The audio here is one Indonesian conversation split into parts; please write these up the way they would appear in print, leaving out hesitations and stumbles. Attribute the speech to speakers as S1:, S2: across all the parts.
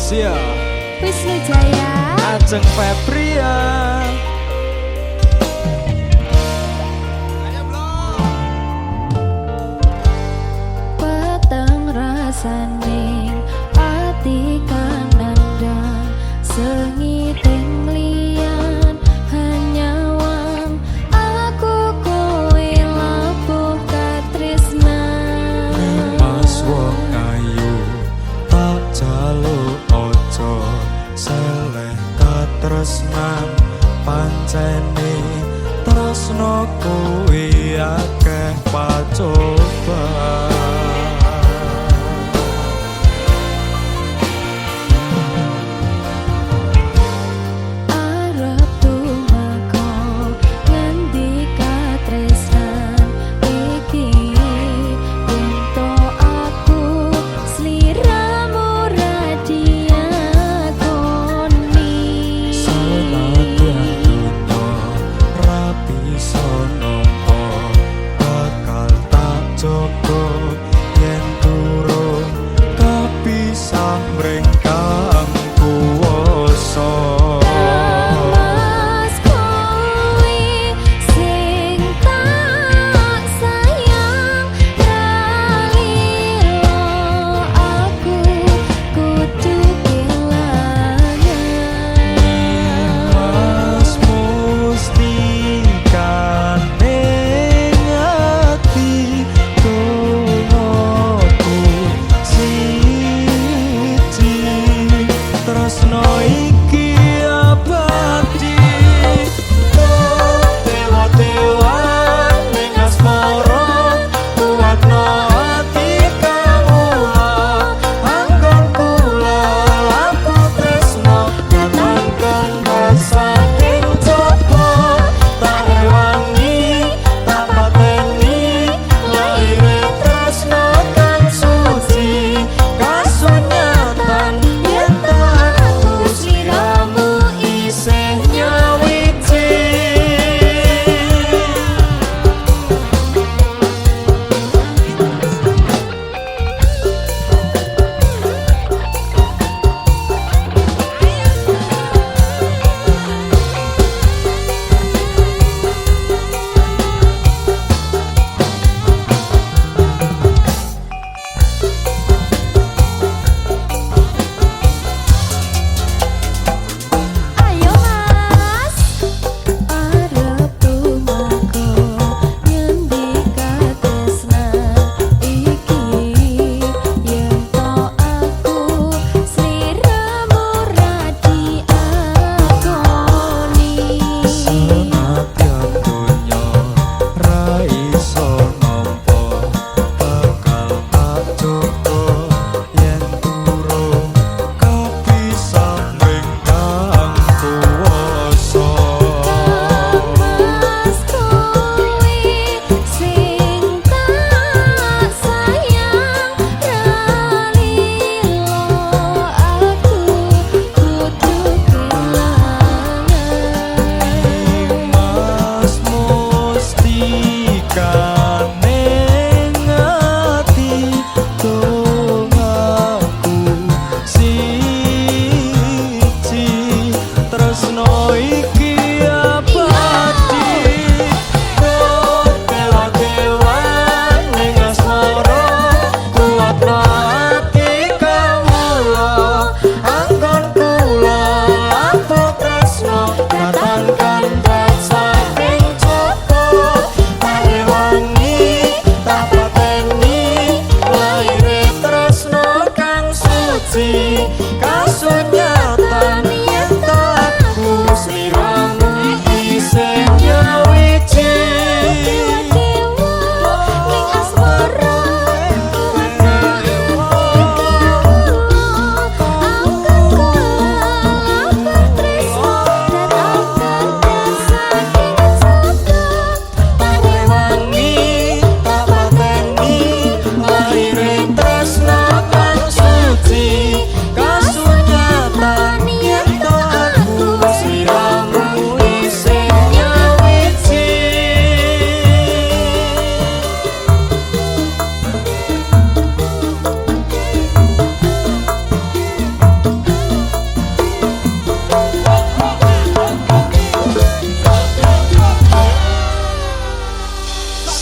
S1: Sia
S2: Wisnu Jaya
S1: Ajeng Febria.
S2: peteng rasaning ati kang nandang sengiting liyan hanyawang aku kowe labuh katresnan
S1: Mas wong ayu tak jaluk ojo seleh katresnan pancene tresno kuwi akeh pacobaan.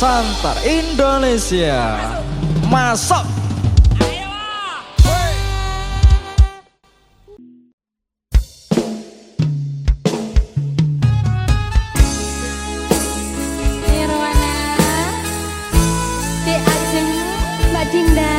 S1: Santar Indonesia. Masuk.
S2: Nirwana, Dek Ajeng, Mbak Dinda.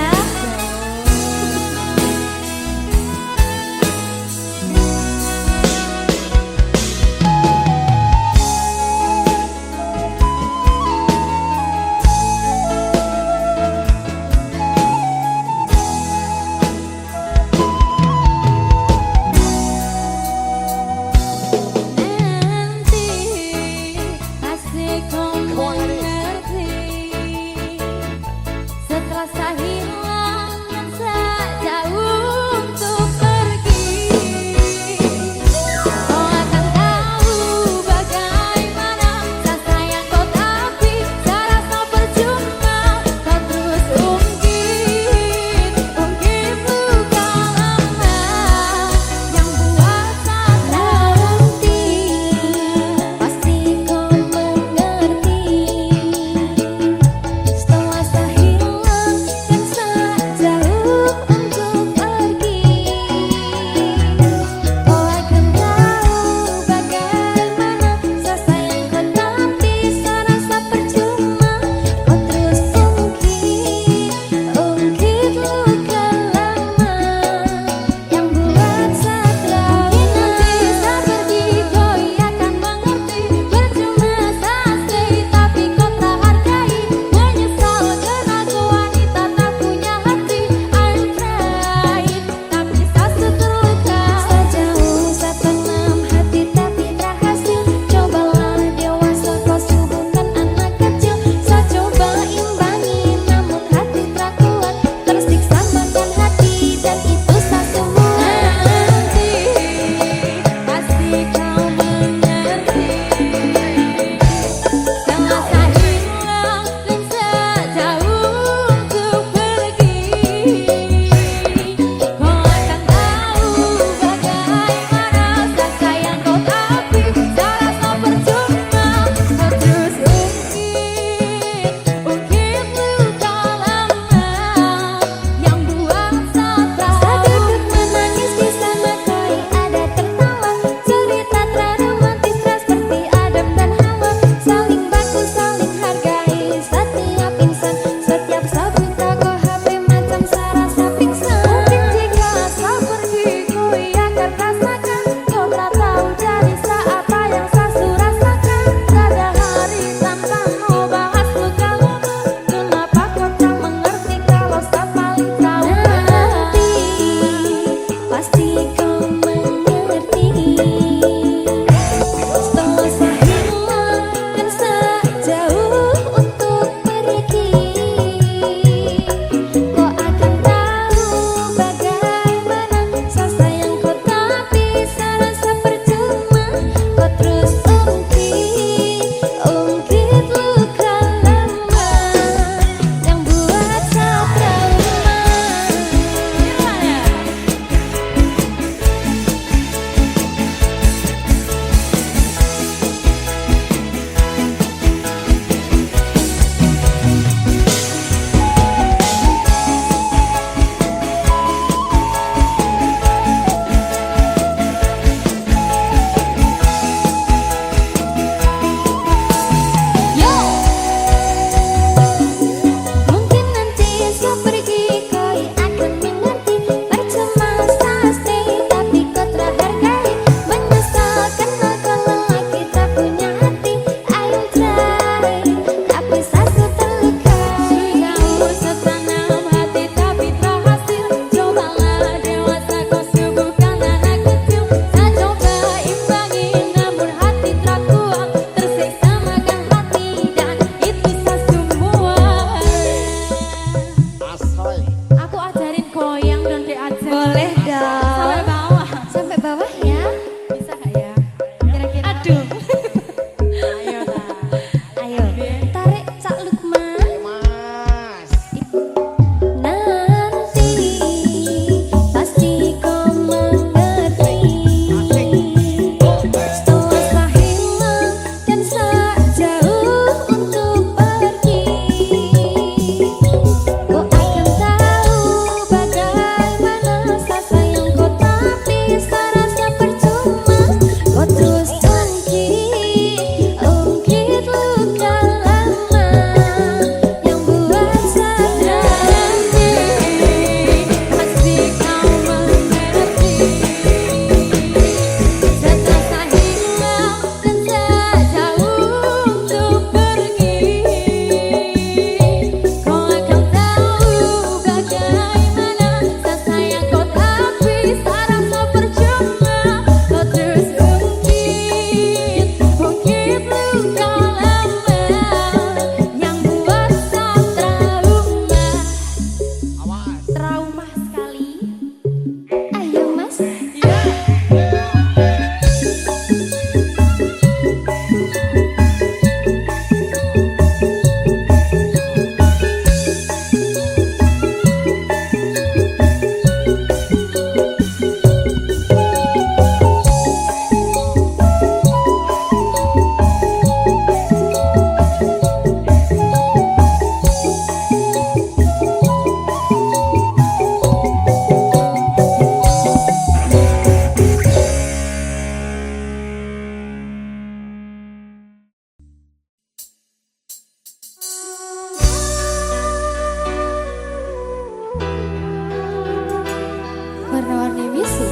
S2: Warna-warni bisu.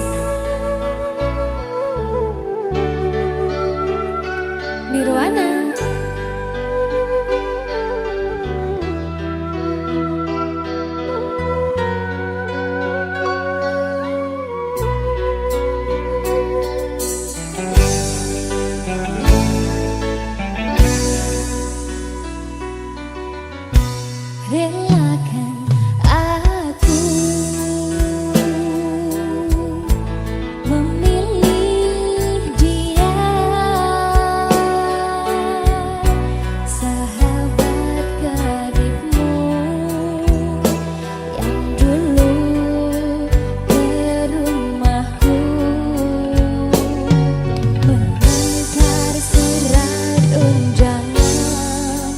S2: Nirwana. Relakan aku memilih dia, sahabat karibmu yang dulu berumahku, mengantar surat undangan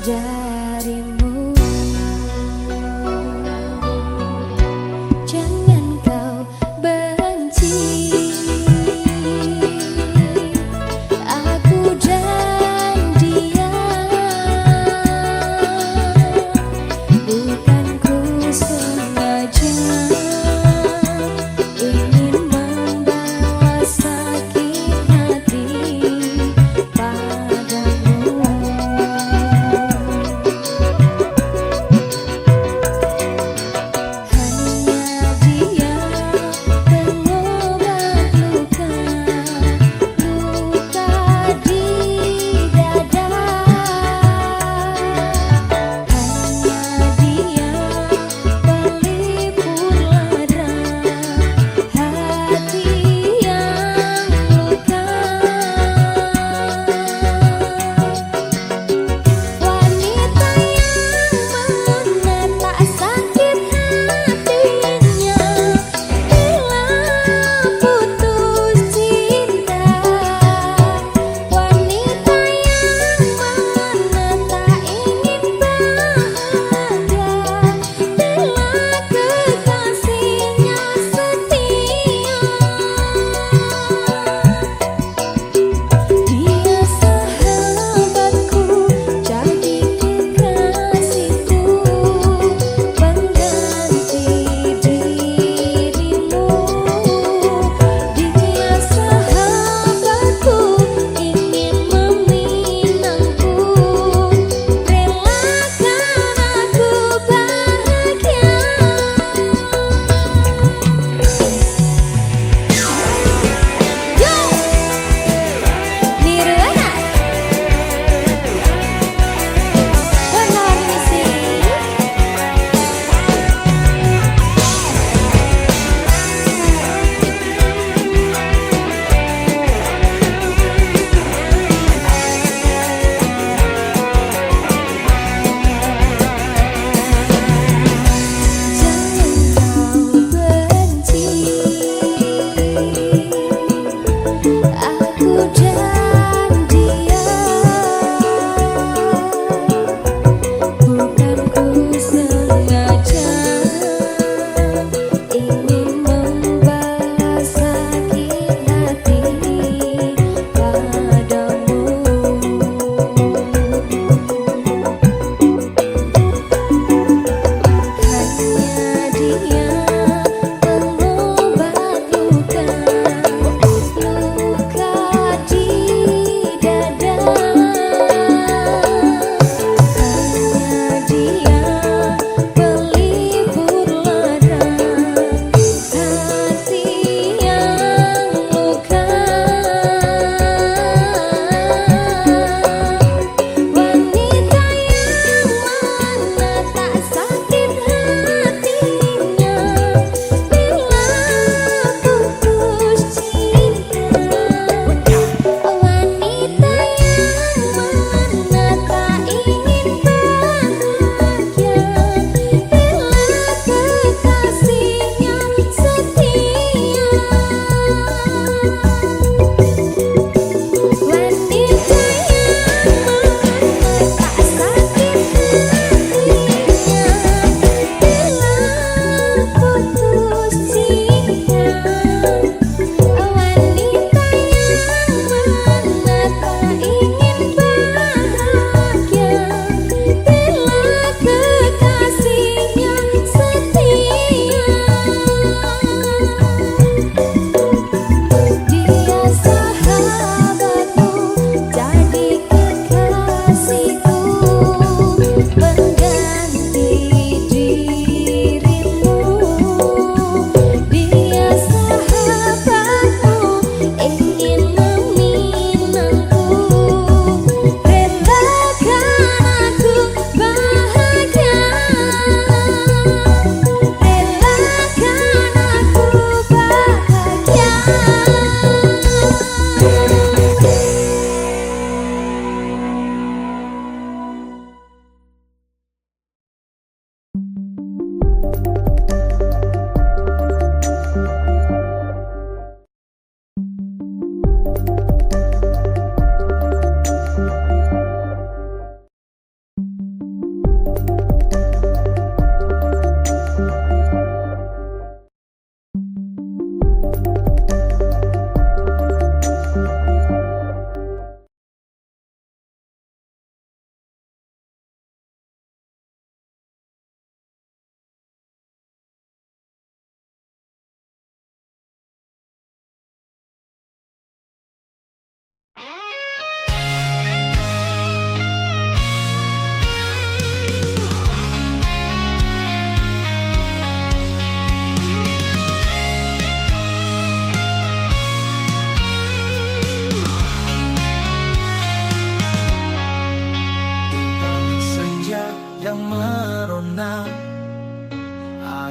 S2: darimu. Jangan kau benci aku dan dia, bukan ku sengaja ingin membawa sakit hati padamu.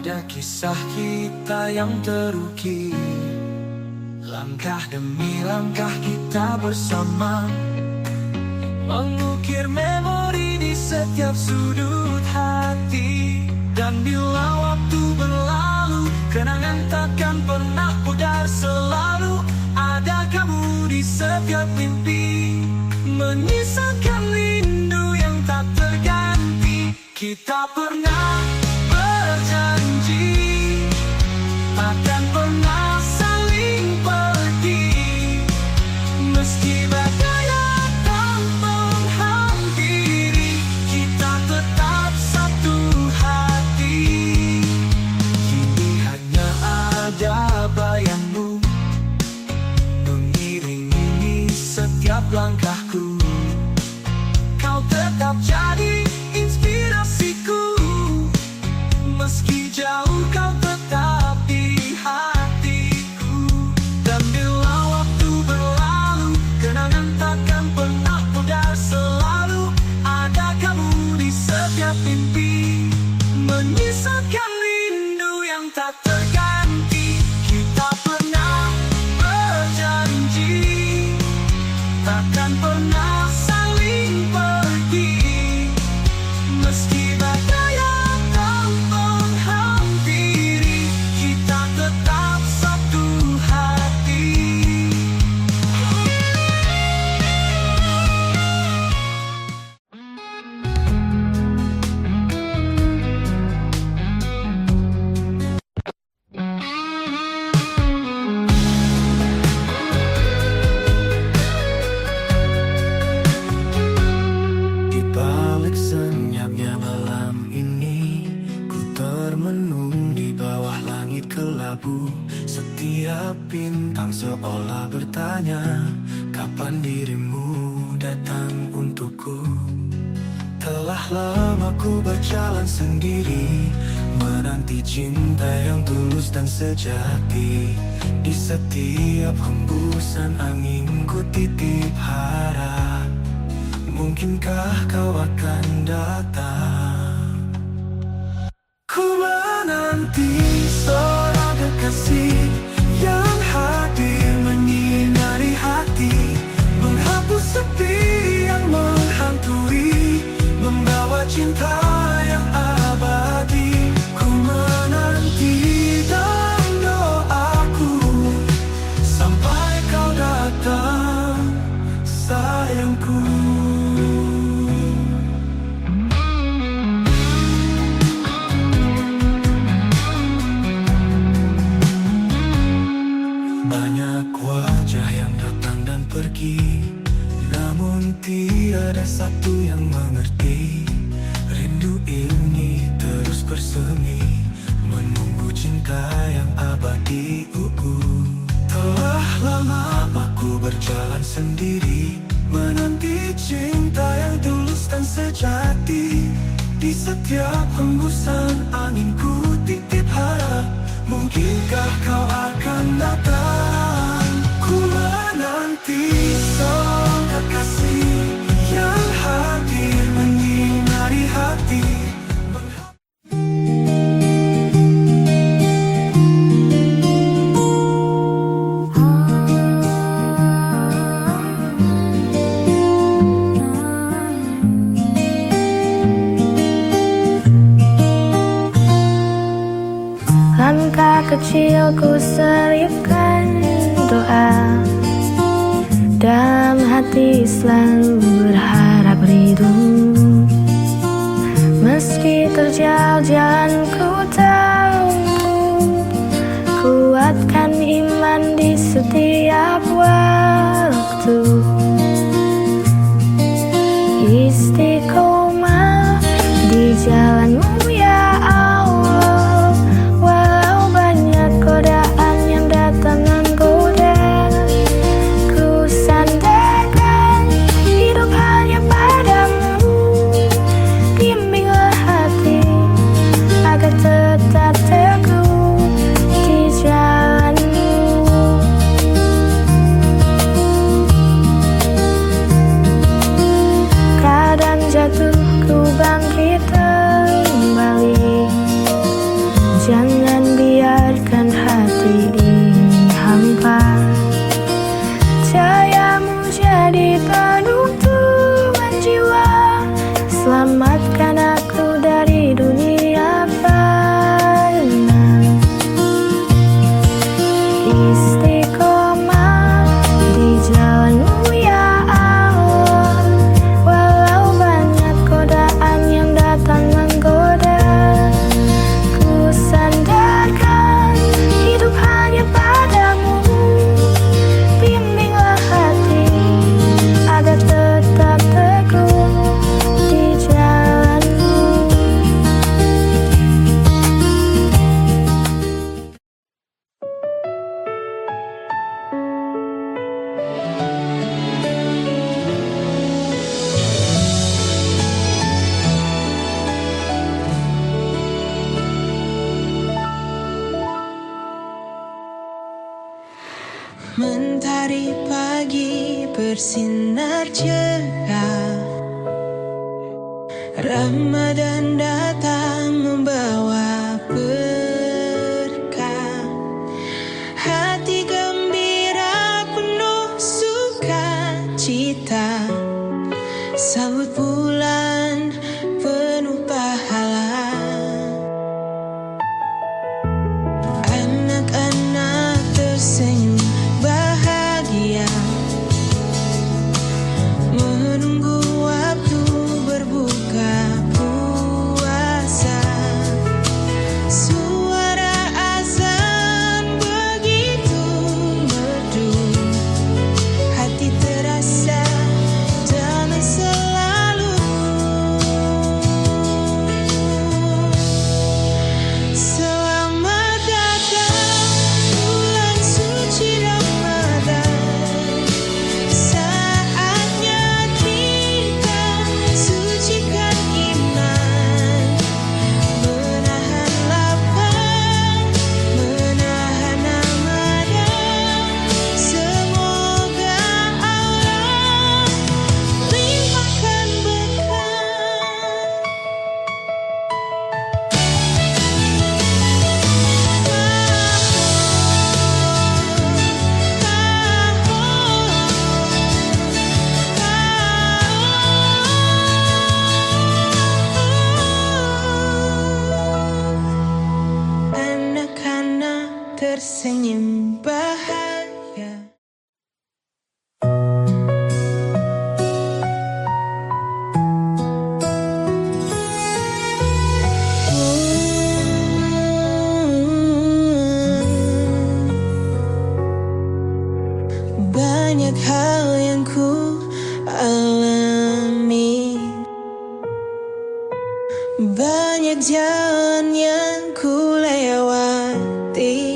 S3: pada kisah kita yang terukir. Langkah demi langkah kita bersama, mengukir memori di setiap sudut hati. Dan bila waktu berlalu, kenangan takkan pernah pudar. Selalu ada kamu di setiap mimpi, menyisakan rindu yang tak terganti. Kita pernah berjanji takkan pernah saling pergi, meski badai datang menghampiri. Kita tetap satu hati. Kini hanya ada bayangmu mengiringi setiap langkahku. Kau tetap jadi inspirasiku, meski jauh kau tetap di hatiku. Dan bila waktu berlalu, kenangan takkan pernah pudar. Selalu ada kamu di setiap mimpi, menyisakan rindu yang tak terganti. Kita pernah berjanji takkan pernah saling pergi, meski badai datang menghampiri. Kita tetap satu hati. Di balik senyapnya malam ini, ku termenung di bawah langit kelabu. Setiap bintang seolah bertanya, kapan dirimu datang untukku. Telah lama ku berjalan sendiri, menanti cinta yang tulus dan sejati. Di setiap hembusan angin ku titip harap, mungkinkah kau akan datang. Ku menanti seorang kekasih yang hadir menyinari hati, menghapus sepi yang menghantui, membawa cinta yang abadi. Ku menanti dalam doaku sampai kau datang, sayangku. Banyak wajah yang datang dan pergi, namun tiada satu yang mengerti. Rindu ini terus bersemi, menunggu cinta yang abadi. Telah lama aku berjalan sendiri, menanti cinta yang tulus dan sejati. Di setiap hembusan angin ku titip harap, mungkinkah kau akan datang. Ku menanti seorang kekasih yang hadir menyinari hati.
S2: Langkah kecilku selipkan doa, dalam hati selalu berharap rindu. Meski terjal jalan ku tahu, kuatkan iman di setiap waktu. Istiqomah di jalanmu ya Allah, walau banyak godaan yang datang menggoda. Ku sandarkan hidup hanya padamu, bimbinglah hati agar tetap teguh di jalanmu. Kadang jatuh ku bangkit kembali,
S4: bersinar cerah. Ramadan datang membawa berkah. Hati gembira penuh sukacita. Sambut bulan penuh pahala. Anak-anak tersenyum bahagia, menunggu waktu berbuka puasa. Suara azan begitu merdu, hati terasa damai selalu. Selamat datang bulan suci Ramadan. Saatnya kita sucikan iman, menahan lapar, menahan amarah. Semoga Allah limpahkan berkah. Anak-anak tersenyum bahagia. Banyak hal yang ku alami, banyak jalan yang ku lewati.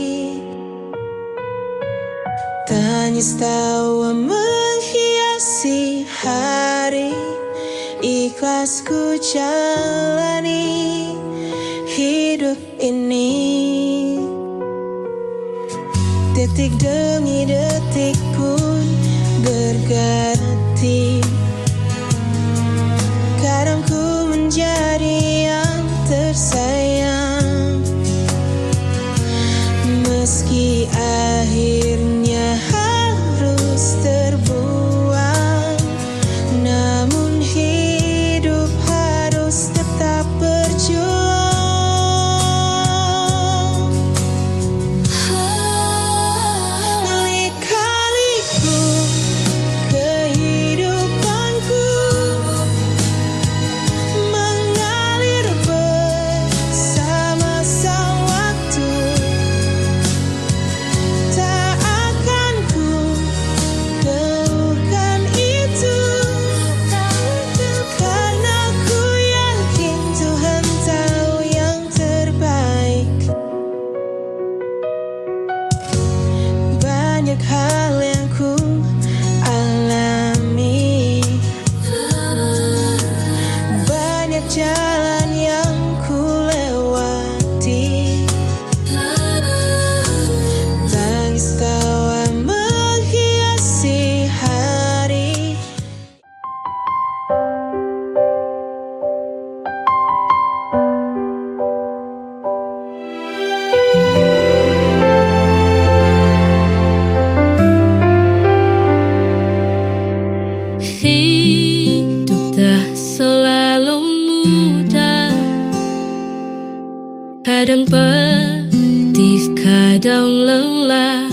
S4: Tangis tawa menghiasi hari, ikhlas ku jalani hidup ini. Detik demi detik pun berganti. Kadang ku menjadi yang tersayang, meski akhirnya harus terbuang. Namun hidup harus tetap berjuang. Lika-liku kehidupanku mengalir bersama sang waktu. Tak akan ku keluhkan itu, karena ku yakin Tuhan tahu yang terbaik. Banyak hal yang ku alami, banyak jalan yang ku lewati. Tangis tawa menghiasi hari. Hidup tak selalu mudah, kadang pedih, kadang lelah.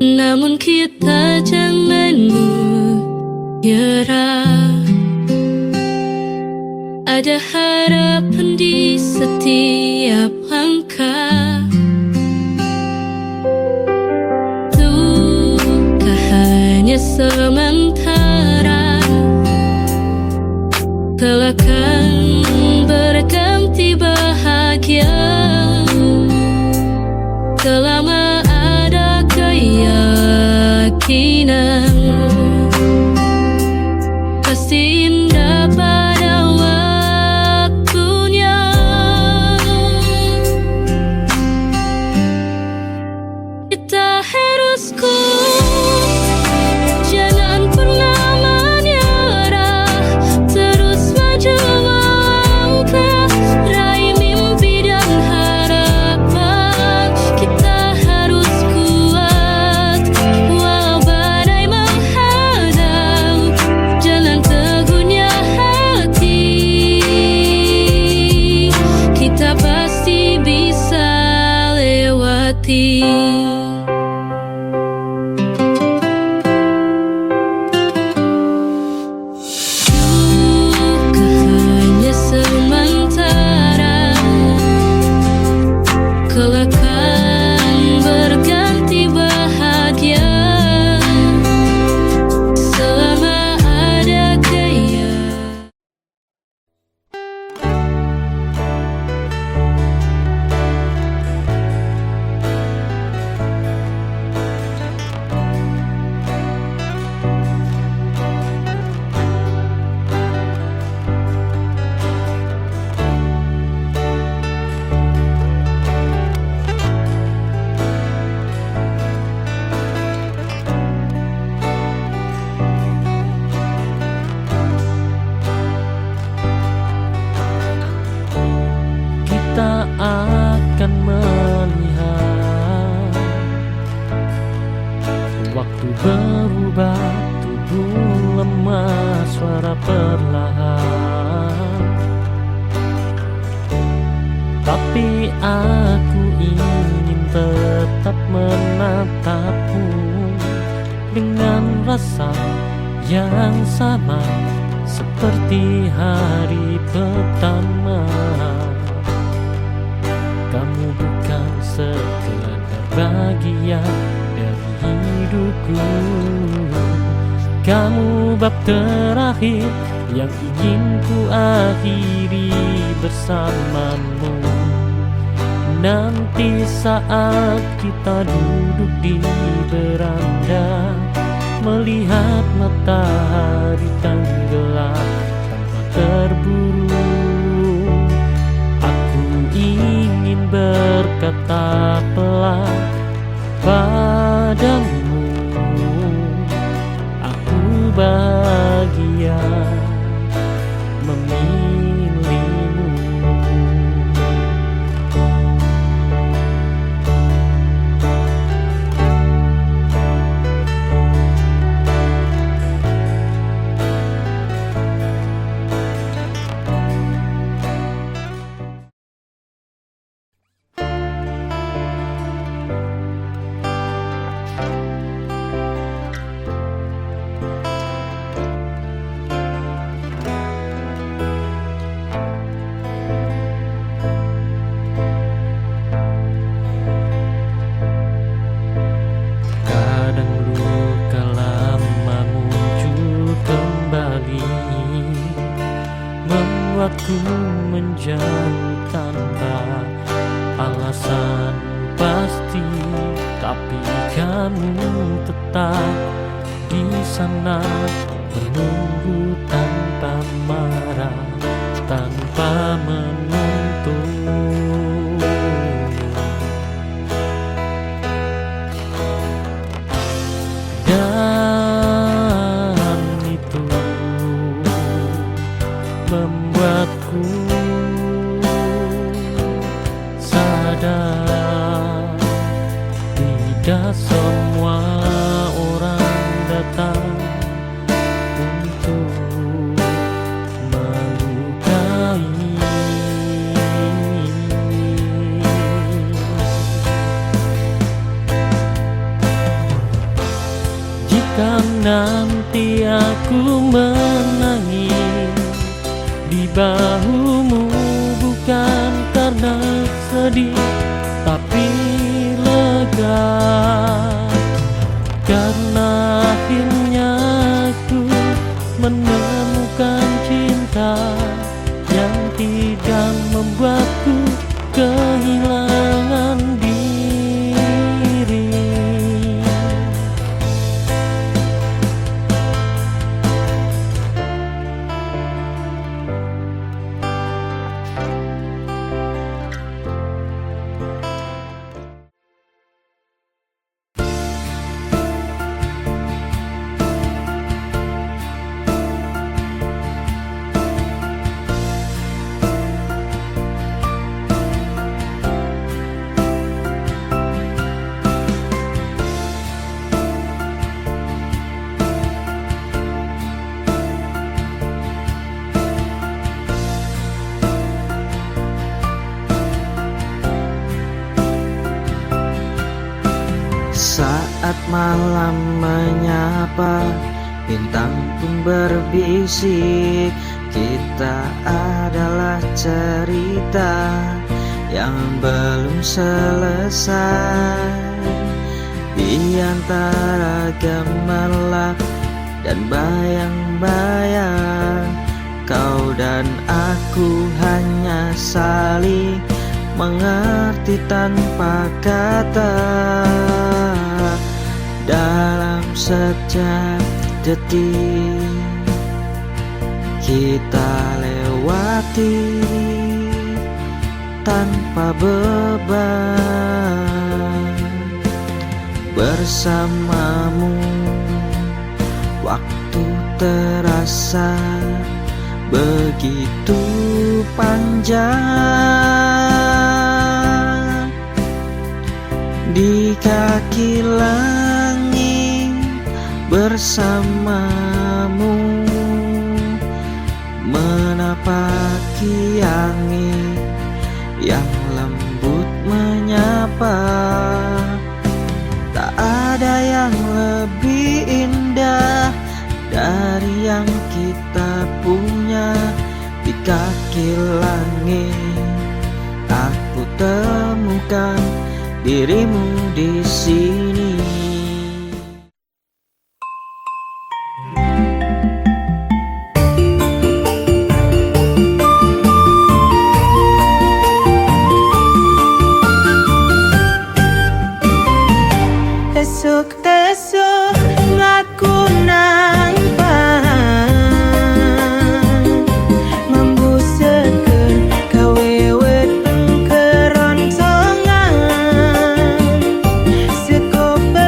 S4: Namun kita jangan menyerah. Ada harapan di setiap langkah. Duka hanya sementara, kelak akan berganti bahagia. Selama ada keyakinan, pasti indah pada waktunya. Kita harus kuat
S5: cuma suara perlahan, tapi aku ingin tetap menatapmu dengan rasa yang sama seperti hari pertama. Kamu bukan sekedar bagian dari hidupku, kamu bab terakhir yang ingin ku akhiri bersamamu. Nanti saat kita duduk di beranda, melihat matahari tenggelam tanpa terburu, aku ingin berkata pelan padamu, aku bahagia memilihmu. Kadang luka lama muncul kembali, membuatku menjauh tanpa alasan pasti. Tapi kamu tetap di sana, menunggu tanpa marah, tanpa menuntut. Dan itu membuatku sadar, tidak semua orang datang untuk melukai. Jika nanti aku menangis di bahumu, bukan karena sedih tapi lega, karena akhirnya aku menemukan cinta yang tidak membuatku kehilangan diri.
S6: Saat malam menyapa, bintang pun berbisik, kita adalah cerita yang belum selesai. Di antara gemerlap dan bayang-bayang, kau dan aku hanya saling mengerti tanpa kata. Dalam setiap detik kita lewati tanpa beban. Bersamamu waktu terasa begitu panjang. Di kaki langit bersamamu, yang kita punya di kaki langit. Aku temukan dirimu di sini.
S7: Tesuk-tesuk ngaku nang membusekeun kawewet keroncongan. Sekobe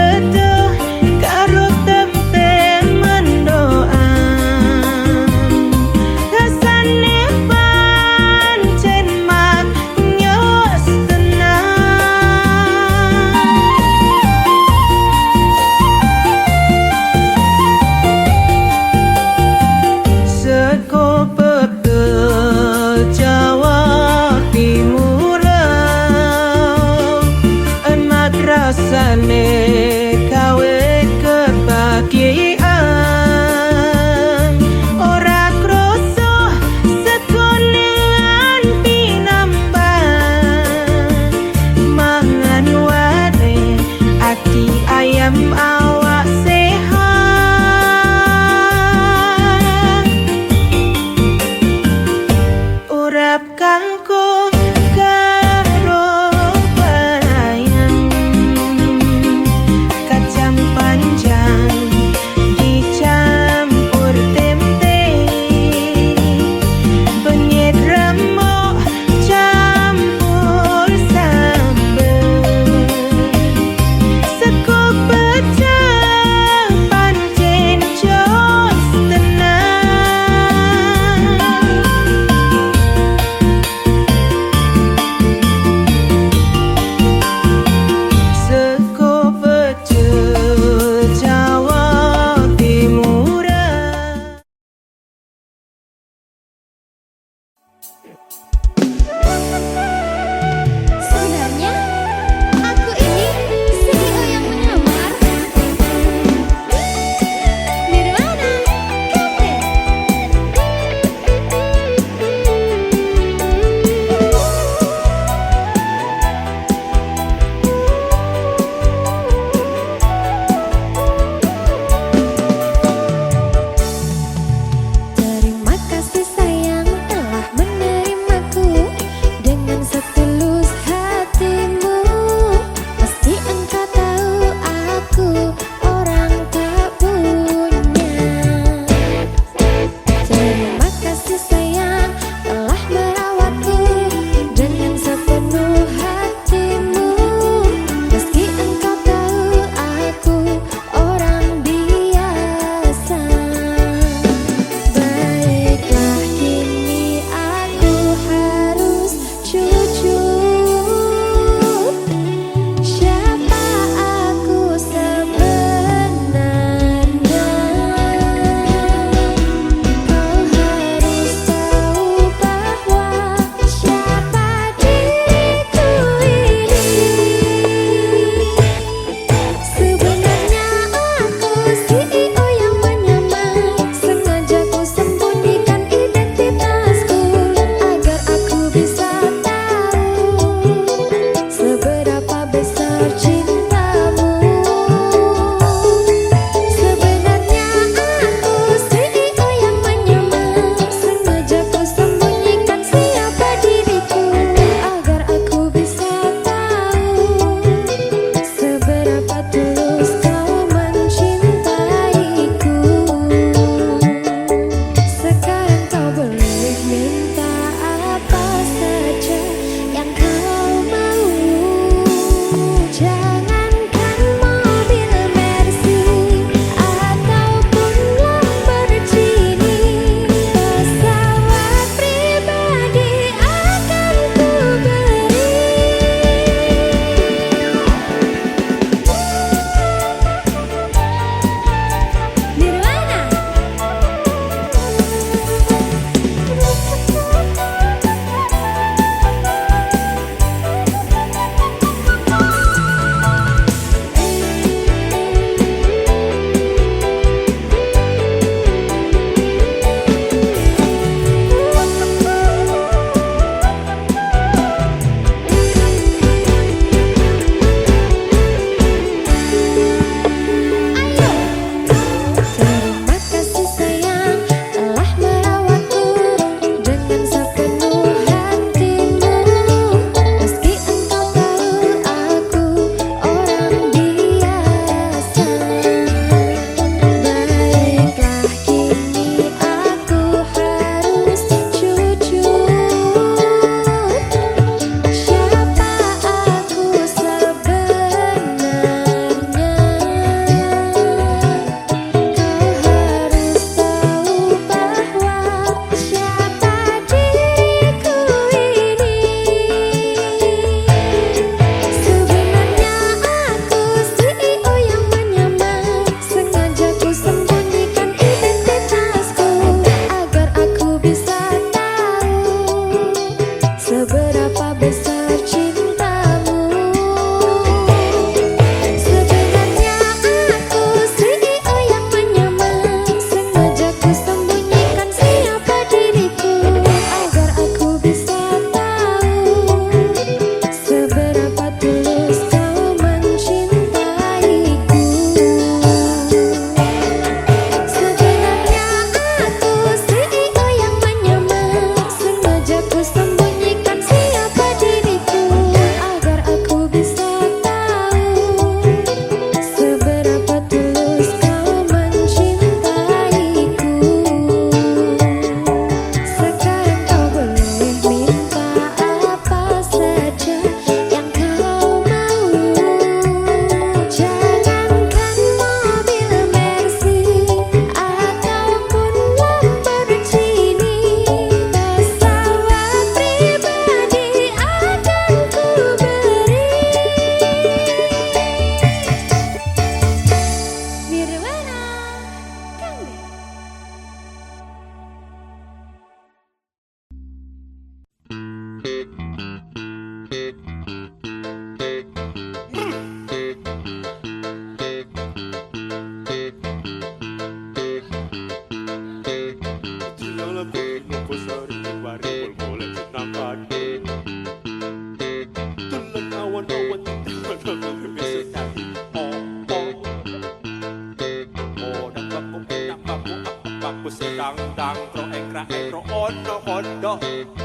S8: baku sedang dang pro engkra engkro ono kondo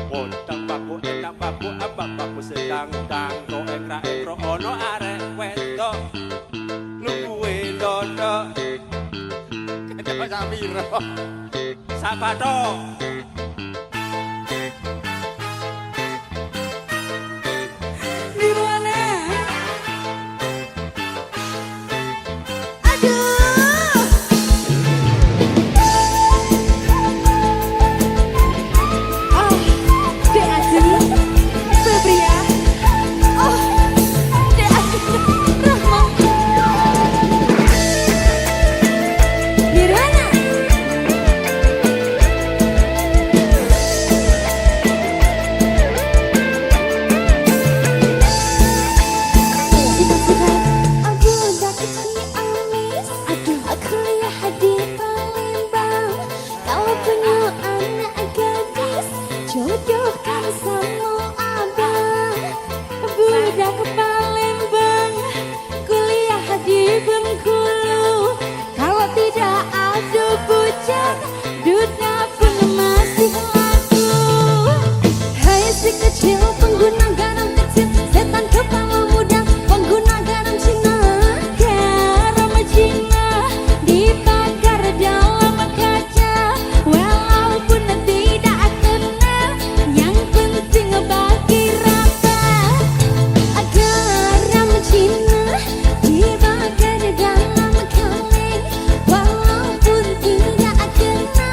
S8: Ondang baku enak baku abang baku sedang dang pro engkra engkro ono arek wedo Nungguwe dodo Kejawa Samiro Sabato
S2: jodohkan sama abang budak Palembang kuliah di Bengkulu kalau tidak ada bujang duda pun masih laku hai si kecil pengguna garam kecil setan kepala muda pengguna garam Cina garam Cina dibakar dalam kaca walaupun tidak kena yang penting bagi rata garam Cina dibakar dalam kaleng walaupun tidak kena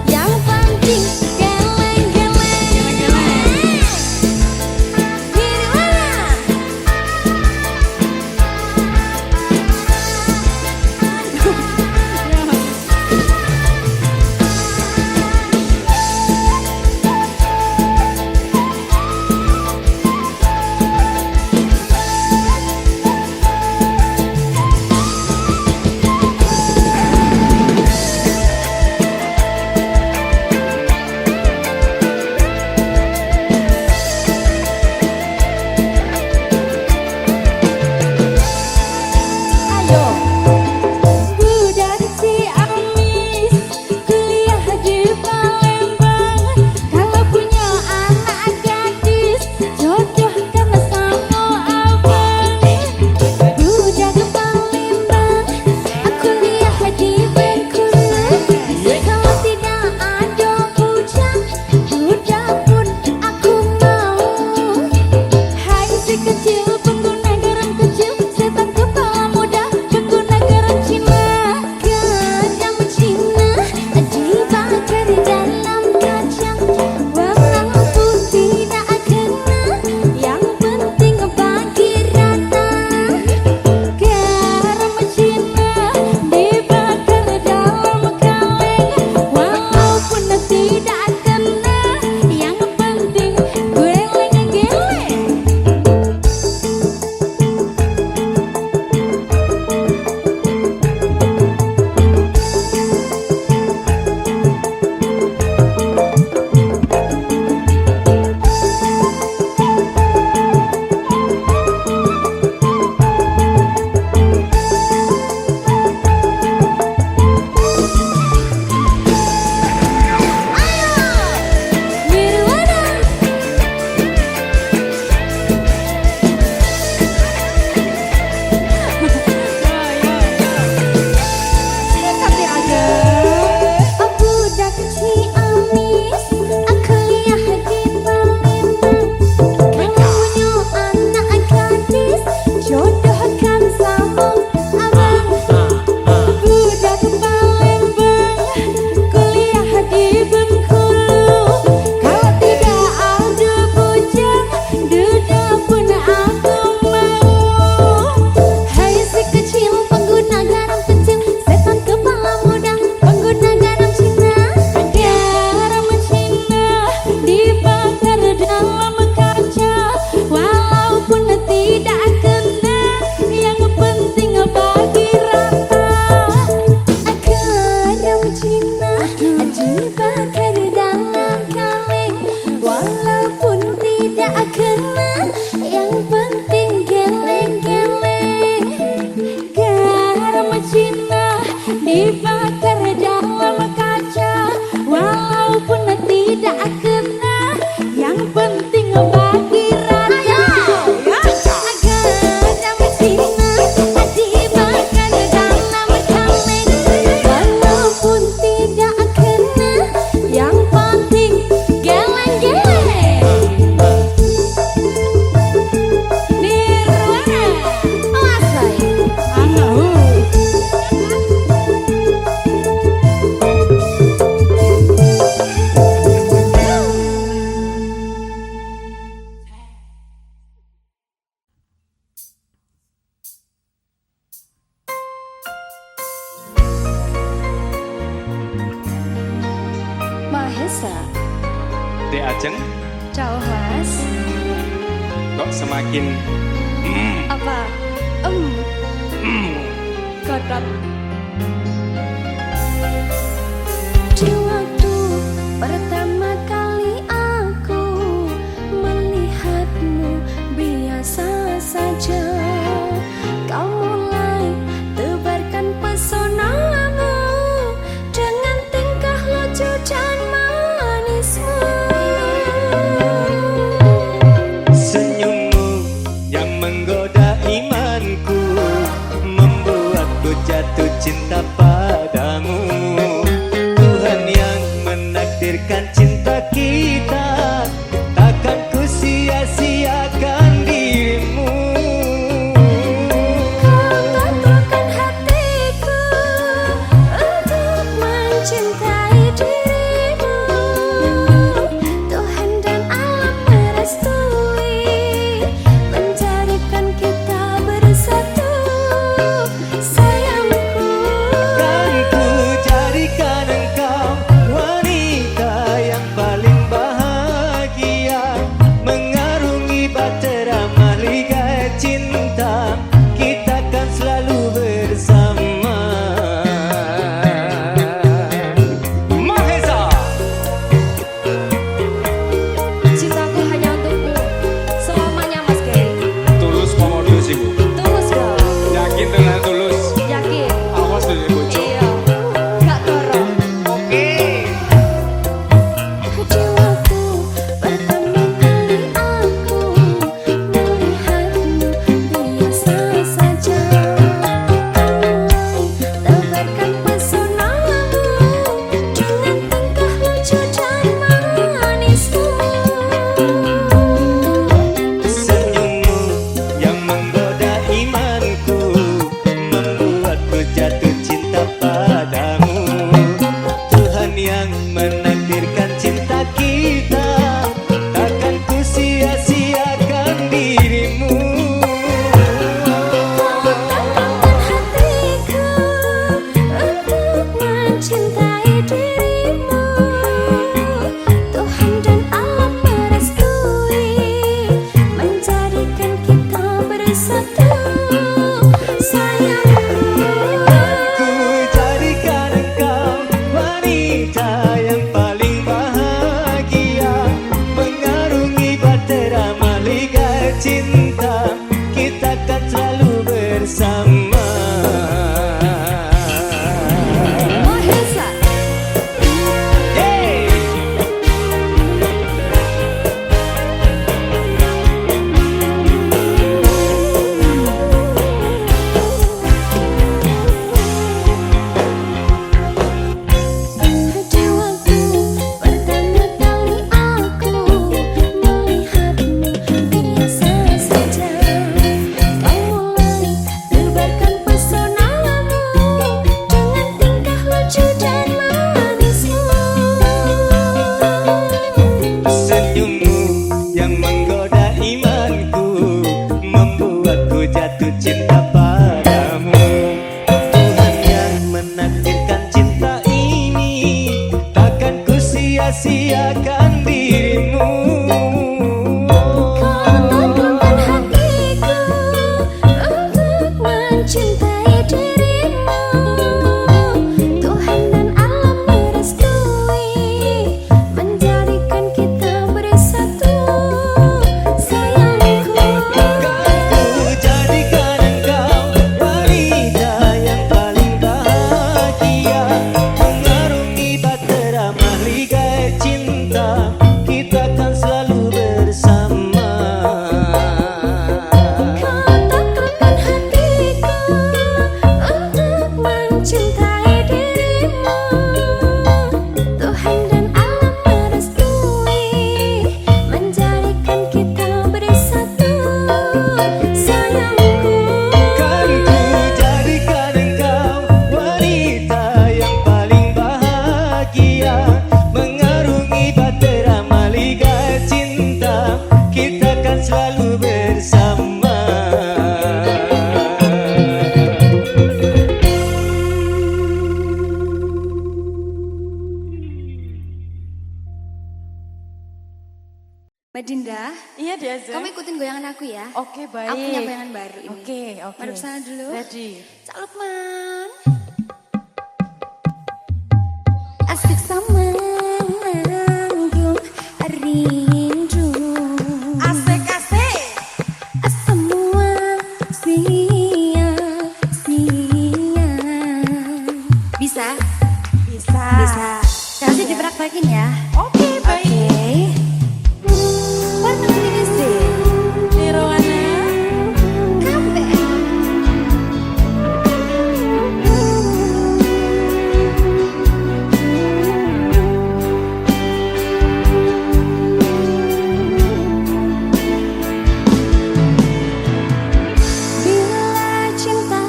S2: yang penting geleng-geleng budak Ciamis kuliah di Palembang kalau punya anak gadis jodohkan sama abang budak Palembang kuliah di Bengkulu kalau tidak ada bujang budak pun aku mau hai si kecil pengguna garam kecil setan kepala muda pengguna garam Cina garam Cina dibakar dalam kacang walaupun tidak kena yang penting bagi rata garam Cina dibakar dalam kaleng walaupun tidak kena yang penting geleng-geleng budak Ciamis kuliah di Palembang kalau punya anak gadis jodohkan sama abang budak Palembang kuliah di Bengkulu kalau tidak ada bujang duda pun aku mau hai si kecil pengguna garam kecil setan kepala muda pengguna garam Cina garam Cina dibakar dalam kaca walaupun tidak kena yang penting bagi rata garam Cina dibakar dalam kaleng walaupun tidak kena yang penting geleng-geleng garam Cina dibakar dalam kaca Mahesa.
S8: Dek Ajeng,
S2: Ciao Mas.
S8: kok semakin
S2: Apa? Godot. Di waktu pertama kali aku melihatmu biasa saja, kau mulai tebarkan pesonamu dengan tingkah lucu dan manismu.
S3: Senyummu yang menggoda imanku membuatku jatuh cinta padamu. Tuhan yang menakdirkan cinta kita, takkan ku sia-siakan dirimu.
S2: Kau tentukan hatiku untuk mencintai dirimu. Tuhan dan alam merestui menjadikan kita bersatu. Sayangku,
S3: Kan ku jadikan engkau wanita yang paling bahagia, mengarungi bahtera mahligai cinta, kita kan selalu bersama. Mahesa.
S2: cintaku hanya untukmu selamanya, Mas Gary.
S8: tulus komodo sih Bu.
S2: Tulus dong,
S8: Yakin tenan tulus.
S2: yakin.
S8: Awas dari bojo.
S2: Iya, gak dorong. Di waktu pertama kali aku melihatmu biasa saja, tebarkan pesonamu dengan tingkah lucu dan manismu.
S3: Senyummu yang menggoda imanku membuatku jatuh cinta padamu. Tuhan yang menakdirkan cinta kita, takkan ku sia-siakan dirimu.
S2: Tentukan hatiku untuk mencintai dirimu. Tuhan dan alam merestui menjadikan kita bersatu. Sayangku,
S3: Ku jadikan engkau wanita yang paling bahagia, mengarungi bahtera mahligai cinta, kita kan selalu bersama.
S2: Mahesa.
S3: Hey!
S2: Di waktu pertama kali aku melihatmu biasa saja, kau mulai tebarkan pesonamu dengan tingkah lucu dan manismu.
S3: Senyummu yang menggoda imanku membuatku jatuh cinta padamu. Tuhan yang menakdirkan cinta ini, takkan ku sia-siakan dirimu.
S2: Kau tentukan hatiku untuk mencintai dirimu. Tuhan dan alam merestui menjadikan kita bersatu. Sayangku,
S3: Ku jadikan engkau wanita yang paling bahagia, mengarungi bahtera mahligai cinta, kita kan selalu bersama.
S2: Mbak Dinda,
S9: Iya Diaza.
S2: kamu ikutin goyangan aku ya.
S9: Oke baik.
S2: Aku punya goyangan baru ini.
S9: Oke.
S2: Mari ke sana dulu.
S9: Ready.
S2: Cak Lukman. Asik sama manggung rindu.
S9: Asik.
S2: Semua sia-sia. Bisa? Bisa. Kasih dipraktekin ya.
S9: Oke baik.
S2: Warna kuning sih.
S9: Nirwana.
S2: Kabeh. Bila cinta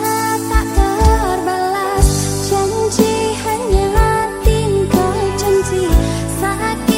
S2: tak terbalas, janji hanya tinggal janji. Sakit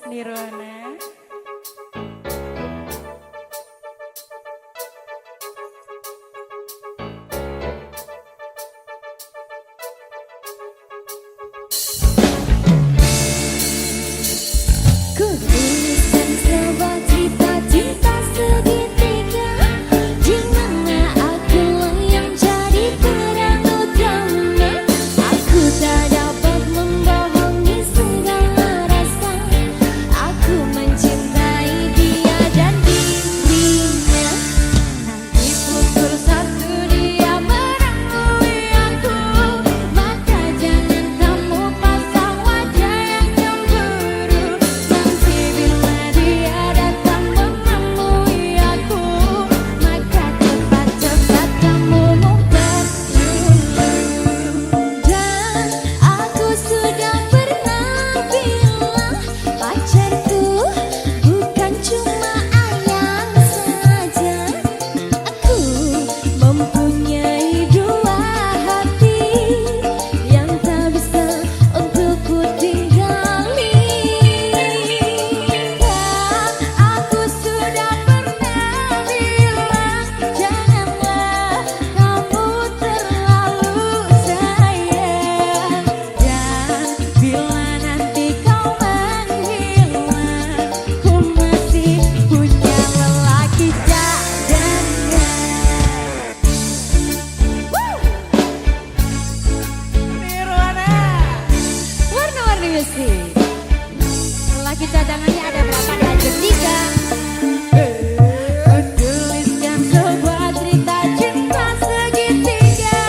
S9: Nirwana.
S4: Ku tuliskan sebuah cerita segitiga, di mana akulah yang jadi peran utama. Aku tak dapat membohongi segala rasa. Aku mencintai dia dan dirinya. Nanti pukul 1 dia merangkuli aku, maka jangan kamu pasang wajah yang cemburu. Nanti bila dia datang menemui aku, maka cepat-cepat kamu ngumpet dulu. Dan aku sudah pernah bilang, pacarku bukan cuma ayang saja. Aku mempunyai 2 hati yang tak bisa untuk ku tinggali. Dan aku sudah pernah bilang, janganlah kamu terlalu sayang. Dan bila nanti kau menghilang, ku masih punya lelaki cadangan.
S9: Nirwana.
S4: Warna-warni musik. Lagi cadangannya ada berapa? Ada 3. Tuliskan sebuah cerita cinta segitiga,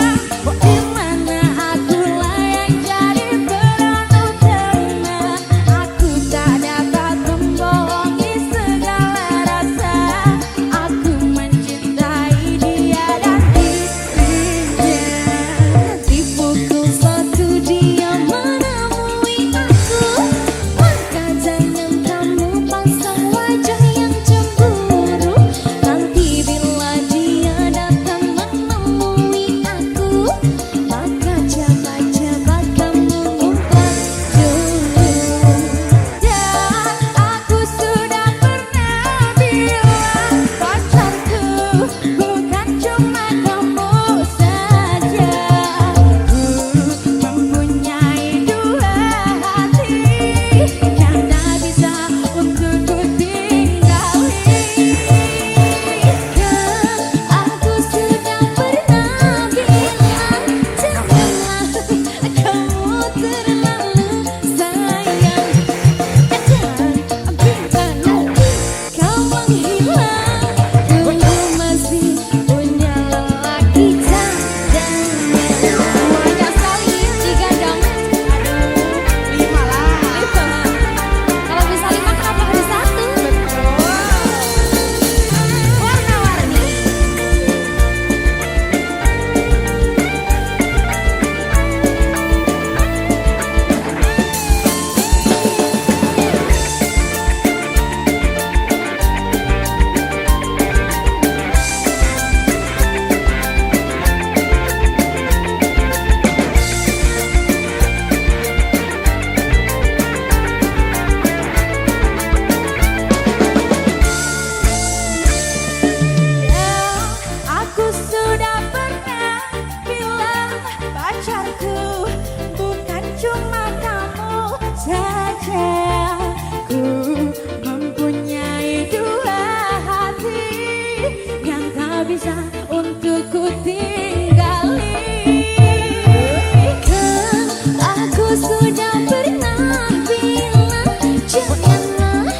S4: di mana akulah yang jadi peran utama. Aku tak dapat membohongi segala rasa. Aku mencintai dia dan dirinya. Di pukul 1 dia menemui aku, maka jangan kamu pasang wajah yang cemburu. Nanti bila dia datang menemui aku, maka cepat-cepat kamu ngumpet dulu. Dan aku sudah pernah bilang, pacarku bukan cuma kamu saja. Ku mempunyai 2 hati yang tak bisa untuk ku tinggali. Kan aku sudah pernah bilang, janganlah kamu terlalu sayang. Dan bila nanti kau menghilang, ku masih punya lelaki cadangan. Banyak sekali 3 dong.
S9: Aduh, 5 lah.
S4: Kalau bisa 5 kenapa harus 1?
S9: Warna-warni.
S4: Aku sudah pernah bilang, pacarku bukan cuma kamu saja. Ku mempunyai 2 hati yang tak bisa untuk ku tinggali. Kan aku sudah pernah bilang, janganlah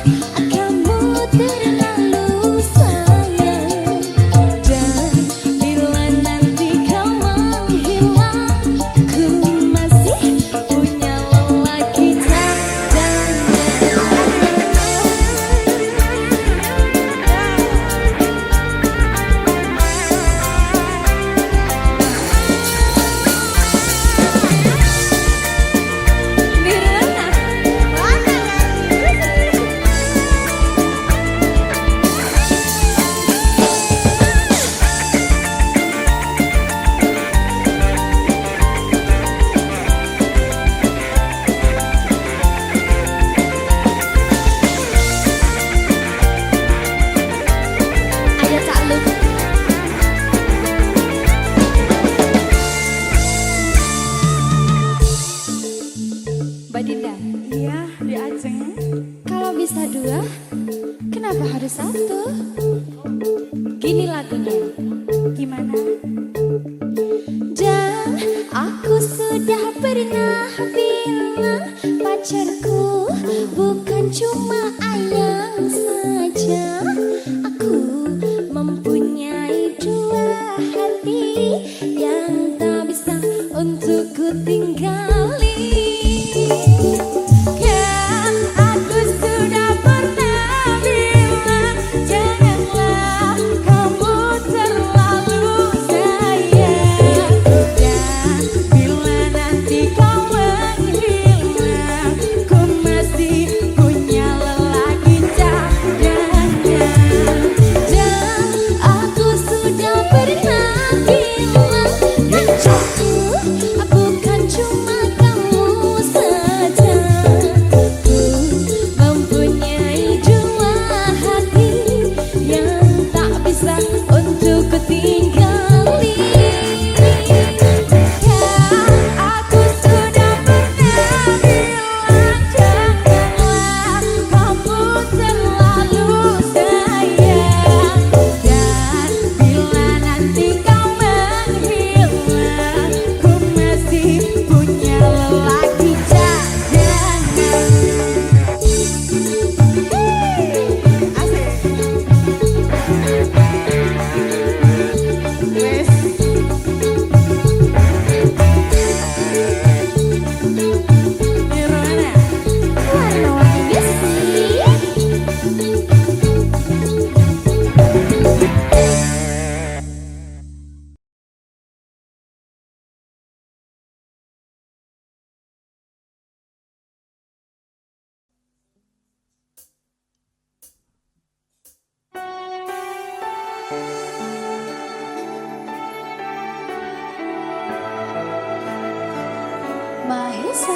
S4: kamu terlalu sayang. Dan bila nanti kau menghilang, ku masih punya lelaki cadangan. dua? Kenapa harus satu? Gini lagunya. Gimana? Dan aku sudah pernah bilang pacarku bukan cuma ayang saja. Aku mempunyai dua hati yang tak bisa untuk ku tinggali. Kan aku sudah pernah bilang janganlah kamu terlalu sayang. Dan bila nanti kau menghilang, ku masih punya lelaki cadangan. Dan aku sudah pernah bilang pacarku bukan cuma kamu saja. Ku mempunyai dua hati yang tak bisa untuk ku tinggali. Aku sudah pernah bilang janganlah kamu terlalu sayang. Dan bila nanti kau menghilang, ku masih punya lelaki cadangan. Warna-warni besi. Mahesa.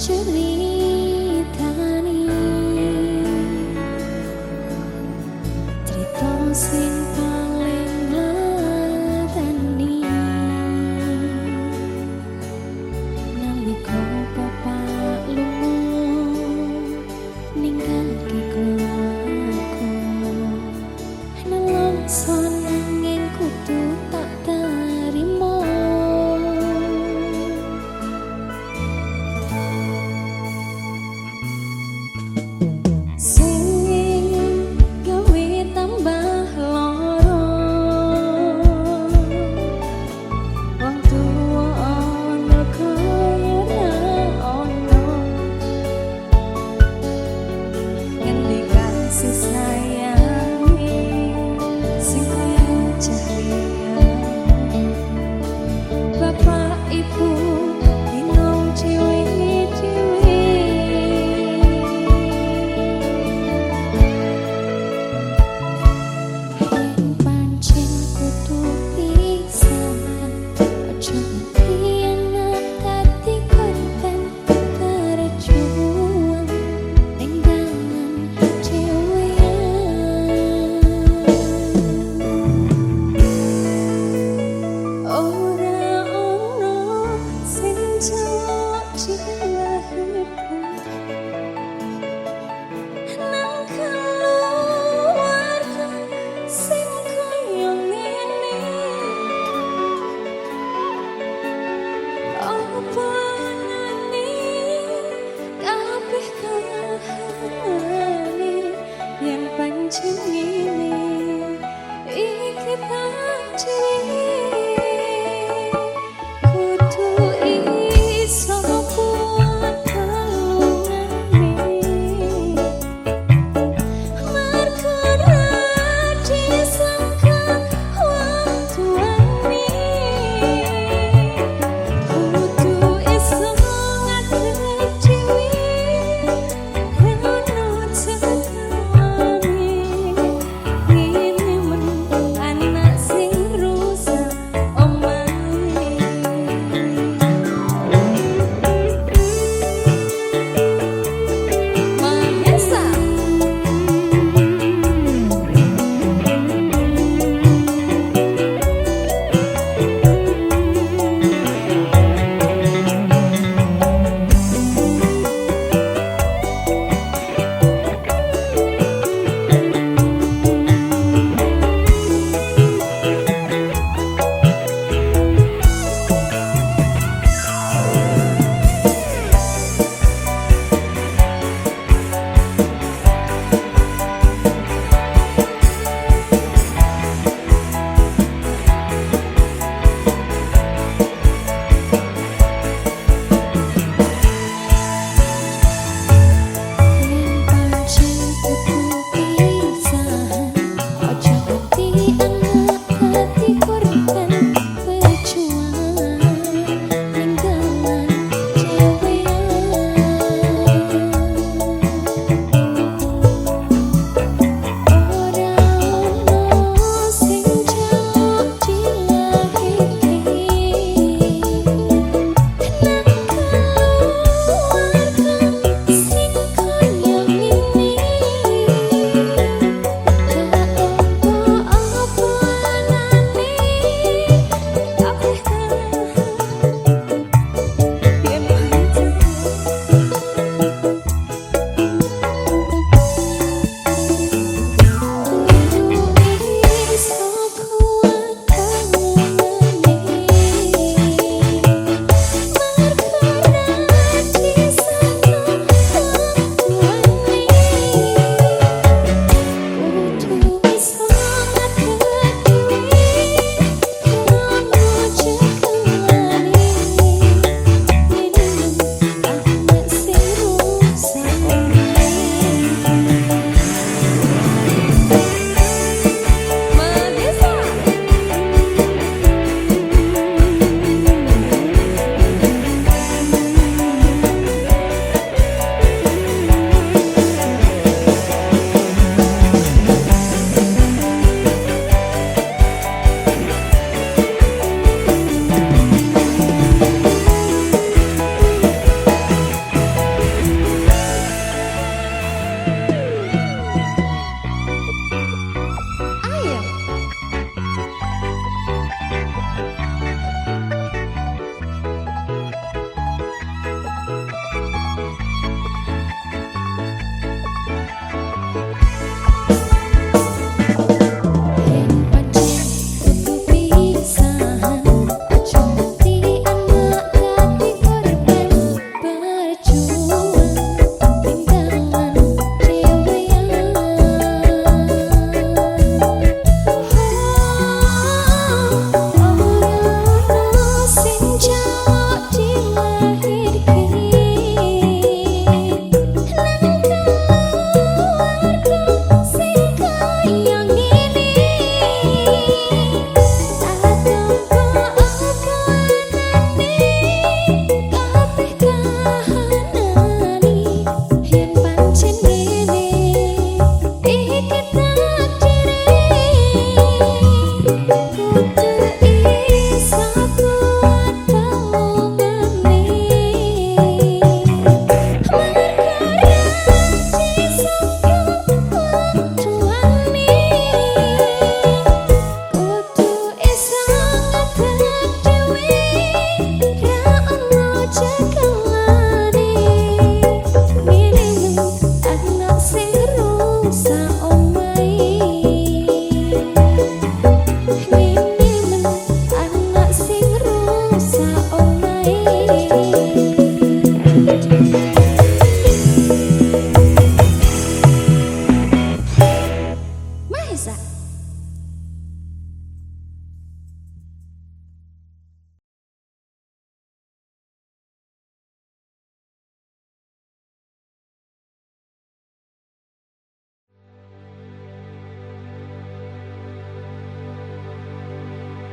S4: Ceritani cerita sing paling ngladani nalika bapak lunga ninggalke keluarga. Nelongso nanging kudu tak tarimo. Sing gawe tambah loro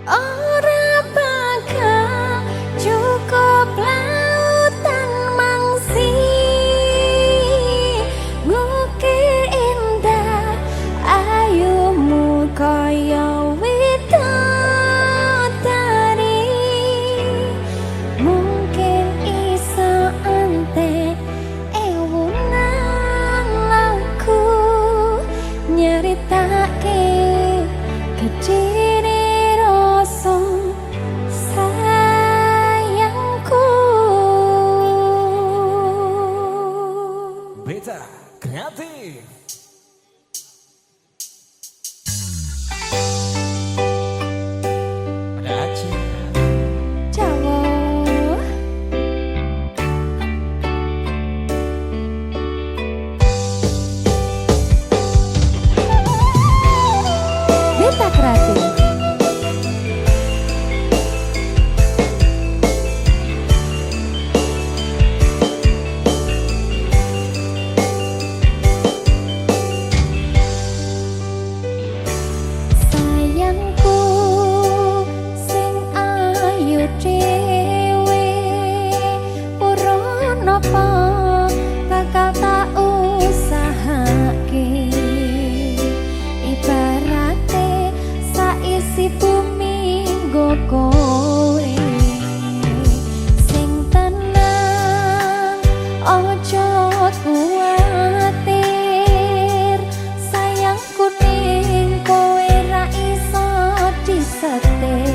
S2: ora bakal cukup lautan mangsi ngukir indah ayumu kaya widodari mungkin iso ante ewunan laku nyeritake kediri rasa sayangku.
S1: Beta kreatif. Ada Aceh.
S2: Jawa Beta kreatif. Sayangku sing ayu dhewe ora napa bakal tak usahake ibarate saisi bumi nggo kowe sing tenang ojo kuwatir sayangku ning kowe ra iso disetir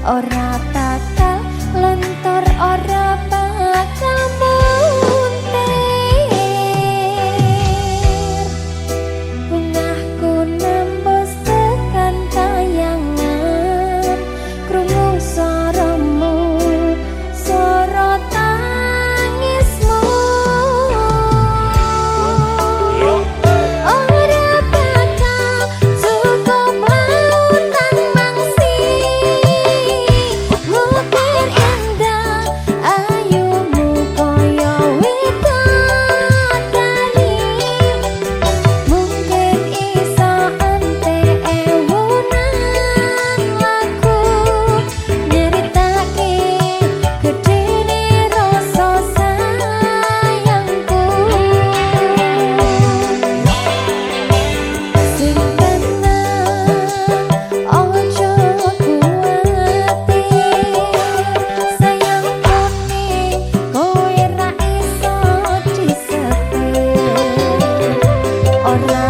S2: ora bakal lentur ora bakal muntir bungahku nembus tekan kayangan krungu swaramu swara tangismu ora bakal cukup lautan mangsi ngukir indah ayumu kaya widodari mungkin iso ante ewunan laku nyeritake gedene rasa sayangku sing tenang ojo kuwatir sayangku ning kowe ra iso disetir ora